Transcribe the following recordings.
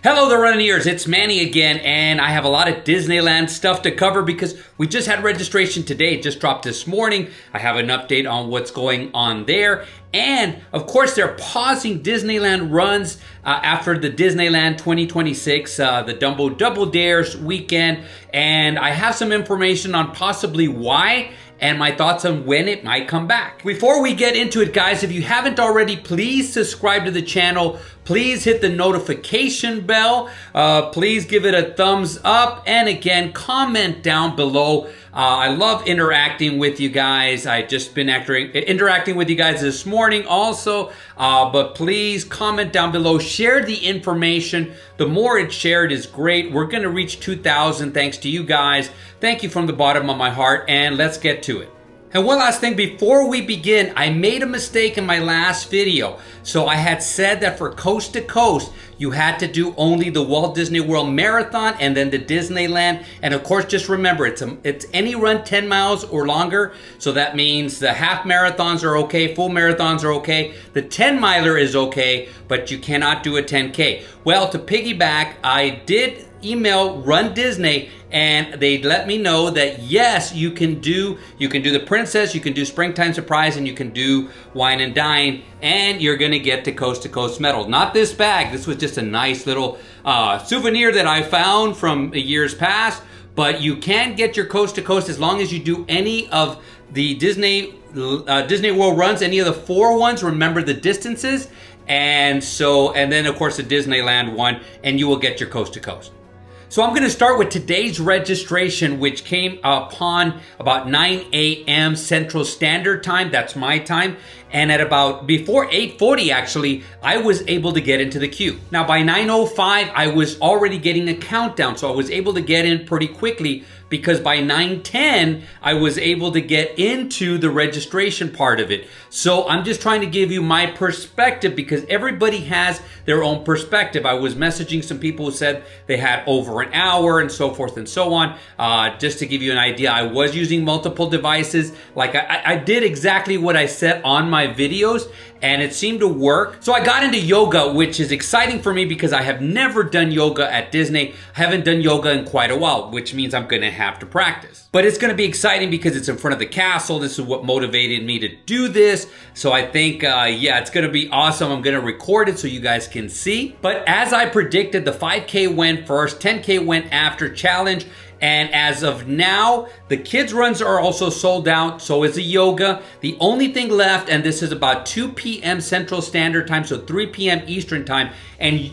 Hello there, Runniers. It's Manny again, and I have a lot of Disneyland stuff to cover because we just had registration today. It just dropped this morning. I have an update on what's going on there. And, of course, they're pausing Disneyland runs after the Disneyland 2026, the Dumbo Double Dares weekend. And I have some information on possibly why and my thoughts on when it might come back. Before we get into it, guys, if you haven't already, please subscribe to the channel. Please hit the notification bell. Please give it a thumbs up. And again, comment down below. I love interacting with you guys. I've just been interacting with you guys this morning also. But please comment down below. Share the information. The more it's shared is great. We're going to reach 2,000 thanks to you guys. Thank you from the bottom of my heart. And let's get to it. And one last thing before we begin, I made a mistake in my last video. So I had said that for Coast to Coast, you had to do only the Walt Disney World Marathon and then the Disneyland. And of course, just remember, it's any run 10 miles or longer. So that means the half marathons are okay, full marathons are okay. The 10 miler is okay, but you cannot do a 10K. Well, to piggyback, I did email Run Disney and they let me know that yes, you can do the Princess, you can do Springtime Surprise, and you can do Wine and Dine, and you're gonna get to Coast medals. Not this bag. This was just a nice little souvenir that I found from years past. But you can get your Coast to Coast as long as you do any of the Disney World runs, any of the 4 ones. Remember the distances, and then of course the Disneyland one, and you will get your Coast to Coast. So I'm going to start with today's registration, which came upon about 9 a.m. Central Standard Time. That's my time. And at about before 8:40, actually, I was able to get into the queue. Now by 9:05, I was already getting a countdown. So I was able to get in pretty quickly because by 9:10, I was able to get into the registration part of it. So I'm just trying to give you my perspective because everybody has their own perspective. I was messaging some people who said they had over an hour and so forth and so on. Just to give you an idea, I was using multiple devices. Like I did exactly what I said on my videos, and it seemed to work. So I got into yoga, which is exciting for me because I have never done yoga at Disney. I haven't done yoga in quite a while, which means I'm going to have to practice. But it's going to be exciting because it's in front of the castle. This is what motivated me to do this. So I think, yeah, it's going to be awesome. I'm going to record it so you guys can see. But as I predicted, the 5K went first, 10K went after challenge. And as of now, the kids runs are also sold out. So is the yoga. The only thing left, and this is about 2 p.m. Central Standard Time, so 3 p.m. Eastern Time, and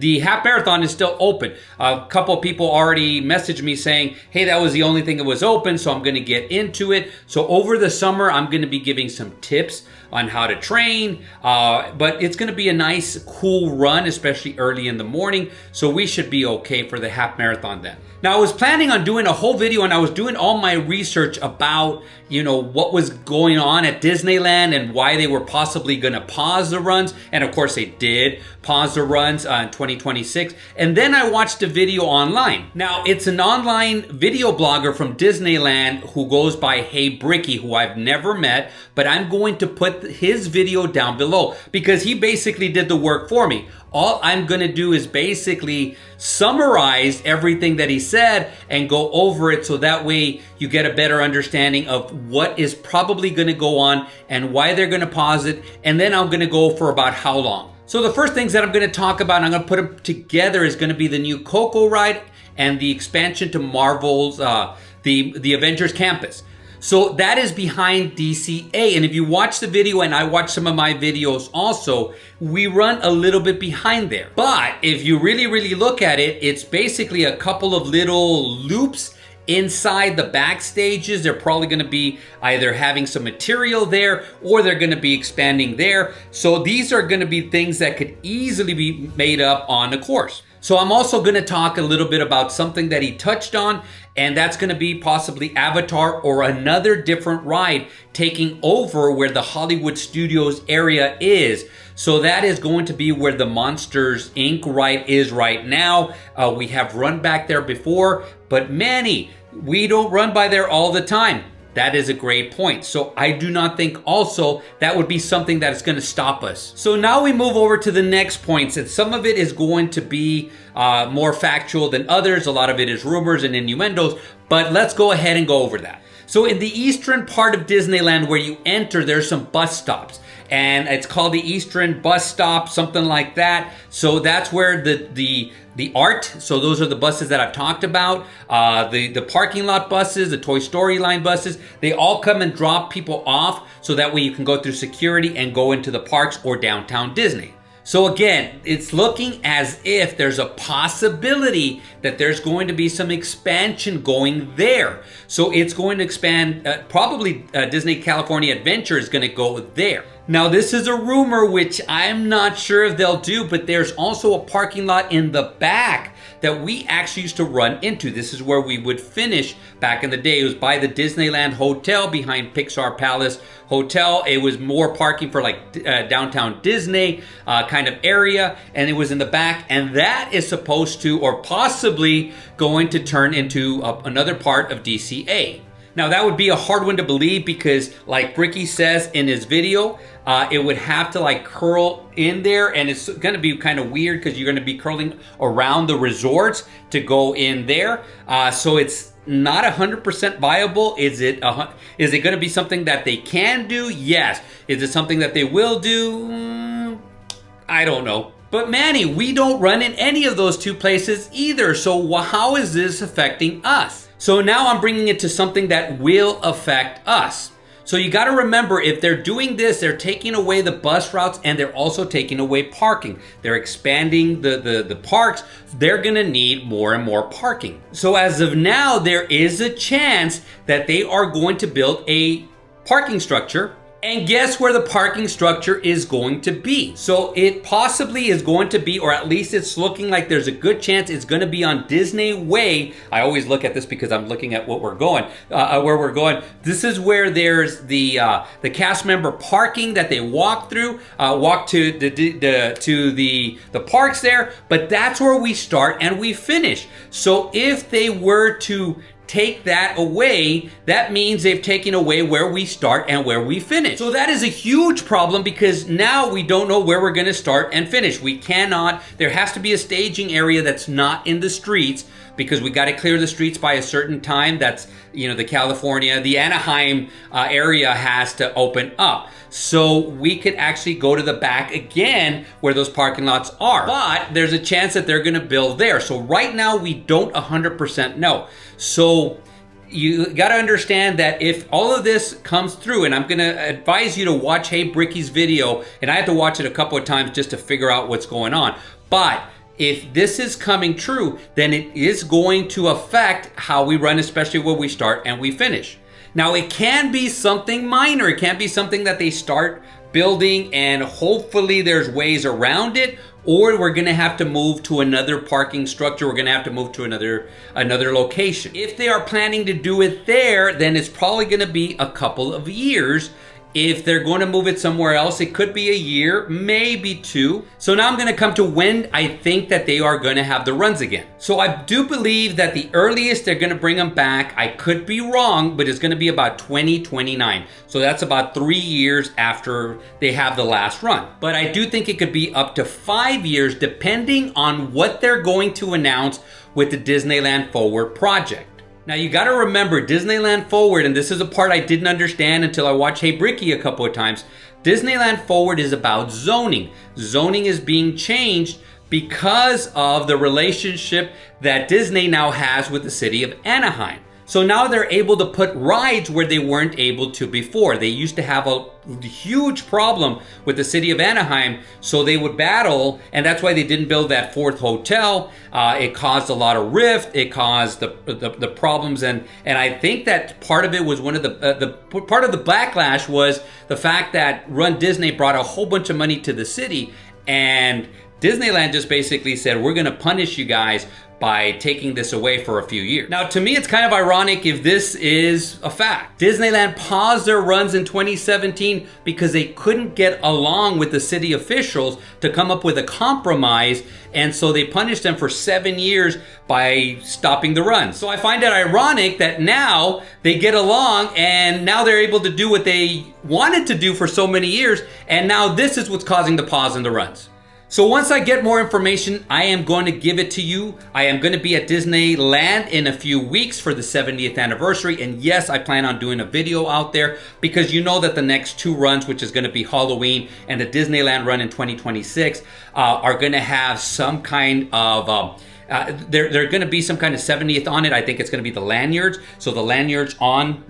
the half marathon is still open. A couple of people already messaged me saying, hey, that was the only thing that was open, so I'm going to get into it. So over the summer, I'm going to be giving some tips on how to train, but it's going to be a nice, cool run, especially early in the morning. So we should be okay for the half marathon then. Now, I was planning on doing a whole video, and I was doing all my research about, what was going on at Disneyland and why they were possibly going to pause the runs. And of course, they did pause the runs in 2026. And then I watched a video online. Now, it's an online video blogger from Disneyland who goes by Hey Brickey, who I've never met, but I'm going to put his video down below because he basically did the work for me. All I'm going to do is basically summarize everything that he said and go over it so that way you get a better understanding of what is probably going to go on and why they're going to pause it. And then I'm going to go for about how long. So the first things that I'm going to talk about, and I'm going to put them together, is going to be the new Coco ride and the expansion to Marvel's, the Avengers Campus. So that is behind DCA. And if you watch the video, and I watch some of my videos also, we run a little bit behind there. But if you really, really look at it, it's basically a couple of little loops inside the backstages. They're probably going to be either having some material there or they're going to be expanding there. So these are going to be things that could easily be made up on the course. So I'm also going to talk a little bit about something that he touched on, and that's going to be possibly Avatar or another different ride taking over where the Hollywood Studios area is. So that is going to be where the Monsters Inc. ride is right now. We have run back there before, but Manny, we don't run by there all the time. That is a great point. So I do not think also that would be something that is going to stop us. So now we move over to the next points, and some of it is going to be more factual than others. A lot of it is rumors and innuendos, but let's go ahead and go over that. So in the eastern part of Disneyland where you enter, there's some bus stops. And it's called the Eastern Bus Stop, something like that. So that's where the art, so those are the buses that I've talked about, the parking lot buses, the Toy Story line buses, they all come and drop people off so that way you can go through security and go into the parks or downtown Disney. So again, it's looking as if there's a possibility that there's going to be some expansion going there. So it's going to expand, probably Disney California Adventure is going to go there. Now this is a rumor, which I'm not sure if they'll do, but there's also a parking lot in the back that we actually used to run into. This is where we would finish back in the day. It was by the Disneyland Hotel behind Pixar Palace Hotel. It was more parking for like downtown Disney kind of area, and it was in the back, and that is supposed to or possibly going to turn into another part of DCA. Now that would be a hard one to believe because like Brickey says in his video, it would have to like curl in there, and it's going to be kind of weird because you're going to be curling around the resorts to go in there. So it's not 100% viable. Is it going to be something that they can do? Yes. Is it something that they will do? I don't know. But Manny, we don't run in any of those two places either. So how is this affecting us? So now I'm bringing it to something that will affect us. So you got to remember, if they're doing this, they're taking away the bus routes and they're also taking away parking. They're expanding the parks. They're going to need more and more parking. So as of now, there is a chance that they are going to build a parking structure. And guess where the parking structure is going to be? So it possibly is going to be, or at least it's looking like there's a good chance it's going to be on Disney Way. I always look at this because I'm looking at what we're going, where we're going. This is where there's the cast member parking that they walk through, walk to the parks there. But that's where we start and we finish. So if they were to take that away, that means they've taken away where we start and where we finish. So that is a huge problem because now we don't know where we're going to start and finish. We cannot, there has to be a staging area that's not in the streets because we got to clear the streets by a certain time. That's, the the Anaheim area has to open up. So we could actually go to the back again where those parking lots are. But there's a chance that they're going to build there. So right now we don't 100% know. So you got to understand that if all of this comes through, and I'm going to advise you to watch Hey Brickey's video, and I had to watch it a couple of times just to figure out what's going on. But if this is coming true, then it is going to affect how we run, especially where we start and we finish. Now, it can be something minor. It can be something that they start building and hopefully there's ways around it, or we're going to have to move to another parking structure. We're going to have to move to another location. If they are planning to do it there, then it's probably going to be a couple of years. If they're going to move it somewhere else, it could be a year, maybe two. So now I'm going to come to when I think that they are going to have the runs again. So I do believe that the earliest they're going to bring them back, I could be wrong, but it's going to be about 2029. So that's about 3 years after they have the last run. But I do think it could be up to 5 years depending on what they're going to announce with the Disneyland Forward project. Now you got to remember Disneyland Forward, and this is a part I didn't understand until I watched Hey Brickey a couple of times. Disneyland Forward is about zoning. Zoning is being changed because of the relationship that Disney now has with the city of Anaheim. So now they're able to put rides where they weren't able to before. They used to have a huge problem with the city of Anaheim, so they would battle, and that's why they didn't build that fourth hotel. It caused a lot of rift. It caused the problems, and I think that part of it was one of the part of the backlash was the fact that Run Disney brought a whole bunch of money to the city, and Disneyland just basically said, we're going to punish you guys by taking this away for a few years. Now, to me, it's kind of ironic if this is a fact. Disneyland paused their runs in 2017 because they couldn't get along with the city officials to come up with a compromise, and so they punished them for 7 years by stopping the runs. So I find it ironic that now they get along and now they're able to do what they wanted to do for so many years, and now this is what's causing the pause in the runs. So once I get more information, I am going to give it to you. I am going to be at Disneyland in a few weeks for the 70th anniversary. And yes, I plan on doing a video out there because you know that the next 2 runs, which is going to be Halloween and the Disneyland run in 2026, are going to have some kind of... they're going to be some kind of 70th on it. I think it's going to be the lanyards. So the lanyards on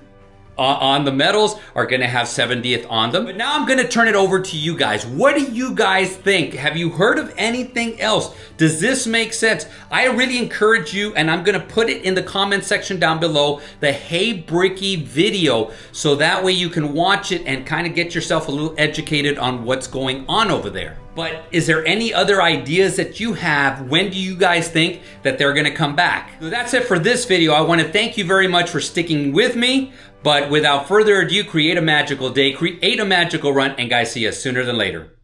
the medals are going to have 70th on them. But now I'm going to turn it over to you guys. What do you guys think? Have you heard of anything else? Does this make sense? I really encourage you, and I'm going to put it in the comment section down below, the Hey Brickey video, so that way you can watch it and kind of get yourself a little educated on what's going on over there. But is there any other ideas that you have? When do you guys think that they're going to come back? So that's it for this video. I want to thank you very much for sticking with me. But without further ado, create a magical day, create a magical run, and guys, see you sooner than later.